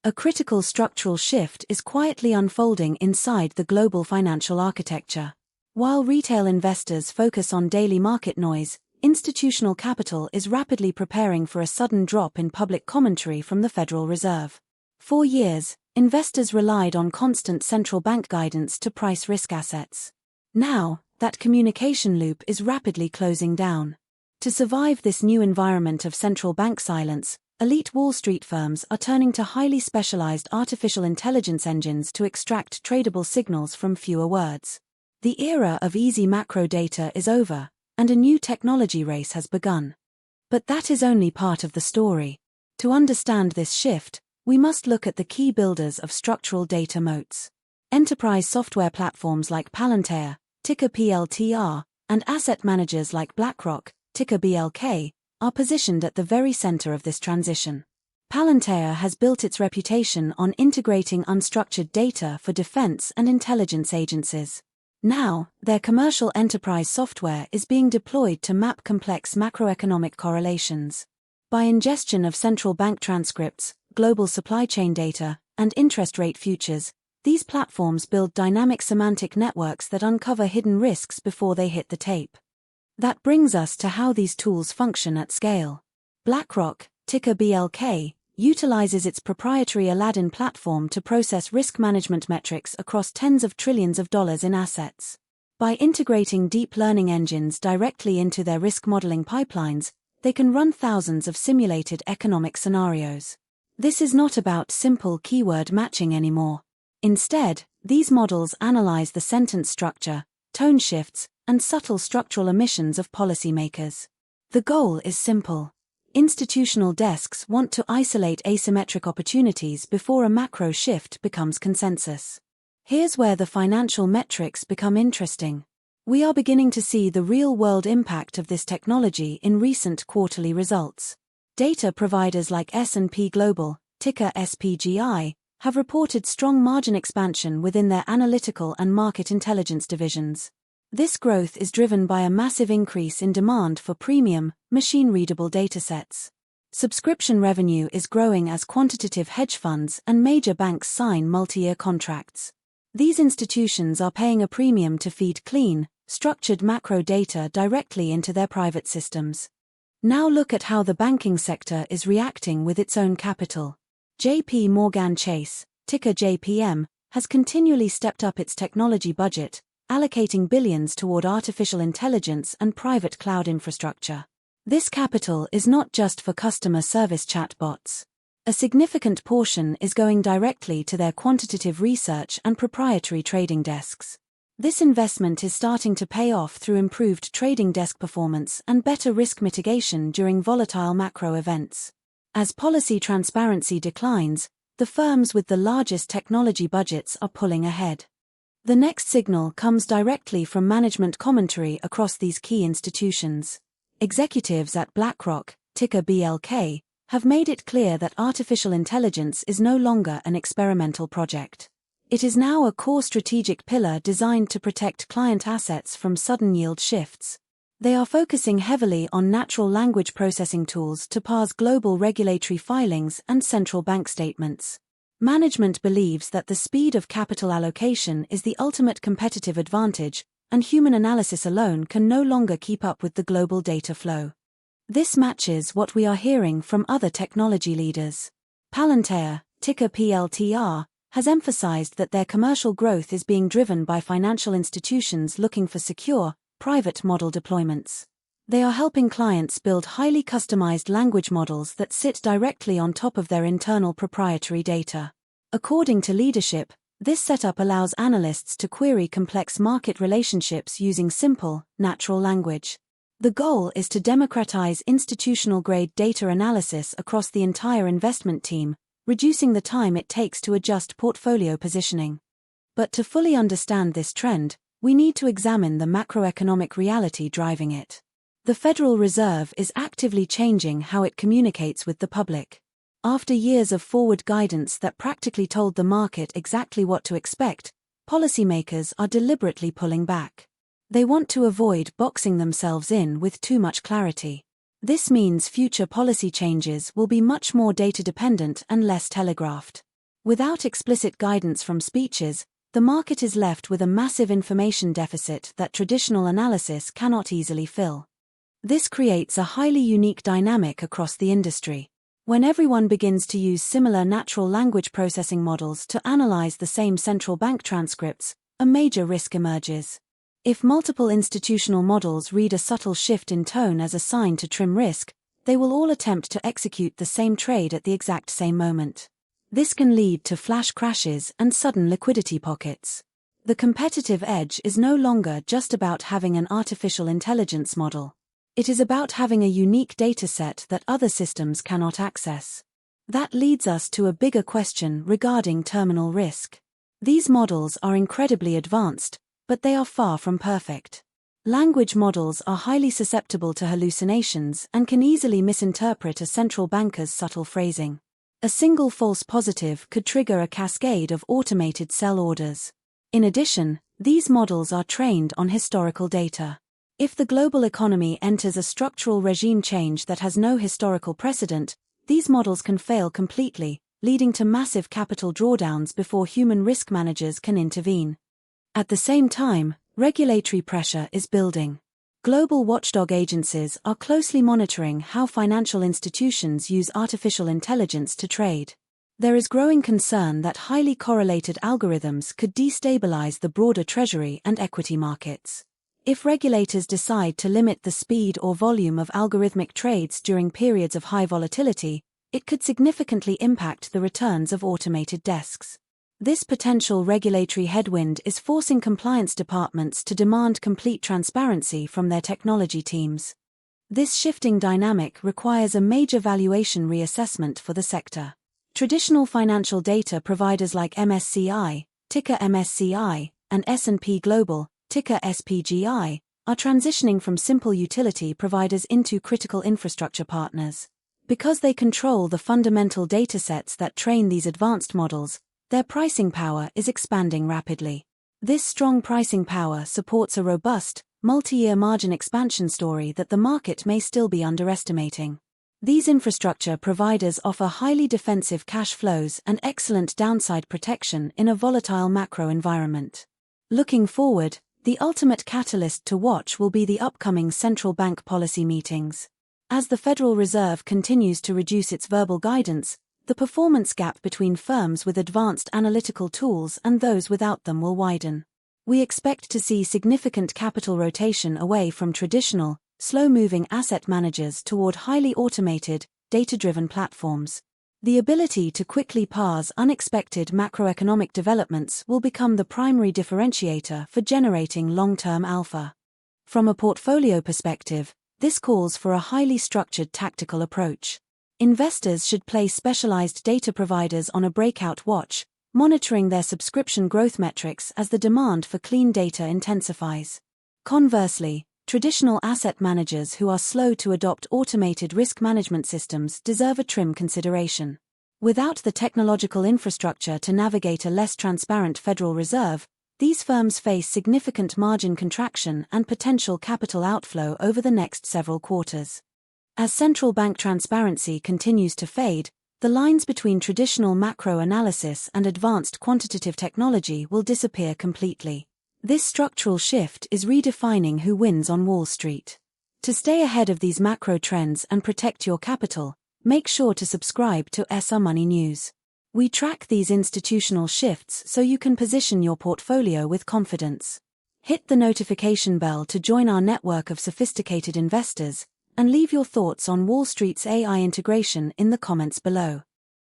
A critical structural shift is quietly unfolding inside the global financial architecture. While retail investors focus on daily market noise, institutional capital is rapidly preparing for a sudden drop in public commentary from the Federal Reserve. For years, investors relied on constant central bank guidance to price risk assets. Now, that communication loop is rapidly closing down. To survive this new environment of central bank silence, elite Wall Street firms are turning to highly specialized artificial intelligence engines to extract tradable signals from fewer words. The era of easy macro data is over, and a new technology race has begun. But that is only part of the story. To understand this shift, we must look at the key builders of structural data moats. Enterprise software platforms like Palantir, ticker PLTR, and asset managers like BlackRock, ticker BLK, are positioned at the very center of this transition. Palantir has built its reputation on integrating unstructured data for defense and intelligence agencies. Now, their commercial enterprise software is being deployed to map complex macroeconomic correlations. By ingestion of central bank transcripts, global supply chain data, and interest rate futures, these platforms build dynamic semantic networks that uncover hidden risks before they hit the tape. That brings us to how these tools function at scale. BlackRock, ticker BLK, utilizes its proprietary Aladdin platform to process risk management metrics across tens of trillions of dollars in assets. By integrating deep learning engines directly into their risk modeling pipelines, they can run thousands of simulated economic scenarios. This is not about simple keyword matching anymore. Instead, these models analyze the sentence structure, tone shifts, and subtle structural omissions of policymakers. The goal is simple. Institutional desks want to isolate asymmetric opportunities before a macro shift becomes consensus. Here's where the financial metrics become interesting. We are beginning to see the real-world impact of this technology in recent quarterly results. Data providers like S&P Global, ticker SPGI, have reported strong margin expansion within their analytical and market intelligence divisions. This growth is driven by a massive increase in demand for premium, machine-readable datasets. Subscription revenue is growing as quantitative hedge funds and major banks sign multi-year contracts. These institutions are paying a premium to feed clean, structured macro data directly into their private systems. Now look at how the banking sector is reacting with its own capital. JP Morgan Chase, ticker JPM, has continually stepped up its technology budget, allocating billions toward artificial intelligence and private cloud infrastructure. This capital is not just for customer service chatbots. A significant portion is going directly to their quantitative research and proprietary trading desks. This investment is starting to pay off through improved trading desk performance and better risk mitigation during volatile macro events. As policy transparency declines, the firms with the largest technology budgets are pulling ahead. The next signal comes directly from management commentary across these key institutions. Executives at BlackRock, ticker BLK, have made it clear that artificial intelligence is no longer an experimental project. It is now a core strategic pillar designed to protect client assets from sudden yield shifts. They are focusing heavily on natural language processing tools to parse global regulatory filings and central bank statements. Management believes that the speed of capital allocation is the ultimate competitive advantage, and human analysis alone can no longer keep up with the global data flow. This matches what we are hearing from other technology leaders. Palantir, ticker PLTR, has emphasized that their commercial growth is being driven by financial institutions looking for secure, private model deployments. They are helping clients build highly customized language models that sit directly on top of their internal proprietary data. According to leadership, this setup allows analysts to query complex market relationships using simple, natural language. The goal is to democratize institutional-grade data analysis across the entire investment team, reducing the time it takes to adjust portfolio positioning. But to fully understand this trend, we need to examine the macroeconomic reality driving it. The Federal Reserve is actively changing how it communicates with the public. After years of forward guidance that practically told the market exactly what to expect, policymakers are deliberately pulling back. They want to avoid boxing themselves in with too much clarity. This means future policy changes will be much more data-dependent and less telegraphed. Without explicit guidance from speeches, the market is left with a massive information deficit that traditional analysis cannot easily fill. This creates a highly unique dynamic across the industry. When everyone begins to use similar natural language processing models to analyze the same central bank transcripts, a major risk emerges. If multiple institutional models read a subtle shift in tone as a sign to trim risk, they will all attempt to execute the same trade at the exact same moment. This can lead to flash crashes and sudden liquidity pockets. The competitive edge is no longer just about having an artificial intelligence model. It is about having a unique dataset that other systems cannot access. That leads us to a bigger question regarding terminal risk. These models are incredibly advanced, but they are far from perfect. Language models are highly susceptible to hallucinations and can easily misinterpret a central banker's subtle phrasing. A single false positive could trigger a cascade of automated sell orders. In addition, these models are trained on historical data. If the global economy enters a structural regime change that has no historical precedent, these models can fail completely, leading to massive capital drawdowns before human risk managers can intervene. At the same time, regulatory pressure is building. Global watchdog agencies are closely monitoring how financial institutions use artificial intelligence to trade. There is growing concern that highly correlated algorithms could destabilize the broader treasury and equity markets. If regulators decide to limit the speed or volume of algorithmic trades during periods of high volatility, it could significantly impact the returns of automated desks. This potential regulatory headwind is forcing compliance departments to demand complete transparency from their technology teams. This shifting dynamic requires a major valuation reassessment for the sector. Traditional financial data providers like MSCI, ticker MSCI, and S&P Global, ticker SPGI, are transitioning from simple utility providers into critical infrastructure partners. Because they control the fundamental datasets that train these advanced models, their pricing power is expanding rapidly. This strong pricing power supports a robust, multi-year margin expansion story that the market may still be underestimating. These infrastructure providers offer highly defensive cash flows and excellent downside protection in a volatile macro environment. Looking forward, the ultimate catalyst to watch will be the upcoming central bank policy meetings. As the Federal Reserve continues to reduce its verbal guidance, the performance gap between firms with advanced analytical tools and those without them will widen. We expect to see significant capital rotation away from traditional, slow-moving asset managers toward highly automated, data-driven platforms. The ability to quickly parse unexpected macroeconomic developments will become the primary differentiator for generating long-term alpha. From a portfolio perspective, this calls for a highly structured tactical approach. Investors should place specialized data providers on a breakout watch, monitoring their subscription growth metrics as the demand for clean data intensifies. Conversely, traditional asset managers who are slow to adopt automated risk management systems deserve a trim consideration. Without the technological infrastructure to navigate a less transparent Federal Reserve, these firms face significant margin contraction and potential capital outflow over the next several quarters. As central bank transparency continues to fade, the lines between traditional macro analysis and advanced quantitative technology will disappear completely. This structural shift is redefining who wins on Wall Street. To stay ahead of these macro trends and protect your capital, make sure to subscribe to SR Money News. We track these institutional shifts so you can position your portfolio with confidence. Hit the notification bell to join our network of sophisticated investors, and leave your thoughts on Wall Street's AI integration in the comments below.